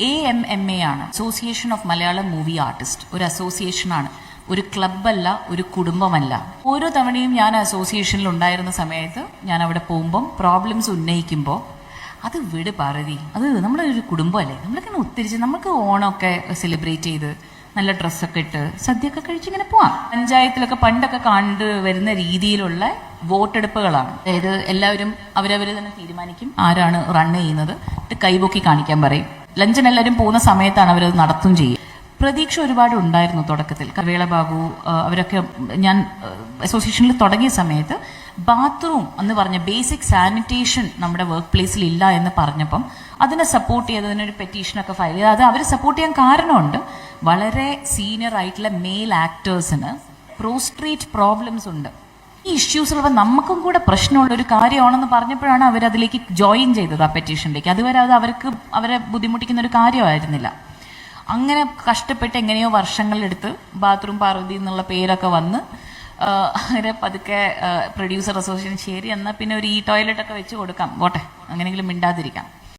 AMMA ആണ്, association of Malayalam movie artist. ഒരു അസോസിയേഷനാണ്, ഒരു ക്ലബ്ബല്ല, ഒരു കുടുംബമല്ല. ഓരോ തവണയും ഞാൻ അസോസിയേഷനിൽ ഉണ്ടായിരുന്ന സമയത്ത് ഞാൻ അവിടെ പോകുമ്പം പ്രോബ്ലംസ് ഉന്നയിക്കുമ്പോൾ അത് വിട് പാർവതി, അത് നമ്മുടെ ഒരു കുടുംബമല്ലേ, നമ്മളിങ്ങനെ ഒത്തിരിച്ച് നമുക്ക് ഓണമൊക്കെ സെലിബ്രേറ്റ് ചെയ്ത് നല്ല ഡ്രസ്സൊക്കെ ഇട്ട് സദ്യയൊക്കെ കഴിച്ചിങ്ങനെ പോവാം. പഞ്ചായത്തിലൊക്കെ പണ്ടൊക്കെ കണ്ടു വരുന്ന രീതിയിലുള്ള വോട്ടെടുപ്പുകളാണ്. അതായത് എല്ലാവരും അവരവർ തന്നെ തീരുമാനിക്കും ആരാണ് റൺ ചെയ്യുന്നത്, കൈപൊക്കി കാണിക്കാൻ പറയും. ലഞ്ചിന് എല്ലാവരും പോകുന്ന സമയത്താണ് അവരത് നടത്തും ചെയ്യുക. പ്രതീക്ഷ ഒരുപാട് ഉണ്ടായിരുന്നു തുടക്കത്തിൽ. കവേള ബാബു അവരൊക്കെ ഞാൻ അസോസിയേഷനിൽ തുടങ്ങിയ സമയത്ത് ബാത്റൂം എന്ന് പറഞ്ഞ ബേസിക് സാനിറ്റേഷൻ നമ്മുടെ വർക്ക് പ്ലേസിൽ ഇല്ല എന്ന് പറഞ്ഞപ്പം അതിനെ സപ്പോർട്ട് ചെയ്ത് അതിനൊരു പെറ്റീഷനൊക്കെ ഫയൽ ചെയ്ത് അത് അവർ സപ്പോർട്ട് ചെയ്യാൻ കാരണമുണ്ട്. വളരെ സീനിയർ ആയിട്ടുള്ള മെയിൽ ആക്ടേഴ്സിന് പ്രോസ്ട്രേറ്റ് പ്രോബ്ലംസ് ഉണ്ട്. ഈ ഇഷ്യൂസ് ഉള്ളപ്പോൾ നമുക്കും കൂടെ പ്രശ്നമുള്ള ഒരു കാര്യമാണെന്ന് പറഞ്ഞപ്പോഴാണ് അവരതിലേക്ക് ജോയിൻ ചെയ്തത്, ആ പെറ്റീഷനിലേക്ക്. അതുവരെ അത് അവരെ ബുദ്ധിമുട്ടിക്കുന്ന ഒരു കാര്യമായിരുന്നില്ല. അങ്ങനെ കഷ്ടപ്പെട്ട് എങ്ങനെയോ വർഷങ്ങളെടുത്ത് ബാത്റൂം പാർവതി എന്നുള്ള പേരൊക്കെ വന്ന് അങ്ങനെ പതുക്കെ പ്രൊഡ്യൂസർ അസോസിയേഷൻ ശരി എന്നാൽ പിന്നെ ഒരു ടോയ്ലറ്റ് ഒക്കെ വെച്ച് കൊടുക്കാം, പോട്ടെ അങ്ങനെയെങ്കിലും മിണ്ടാതിരിക്കാം.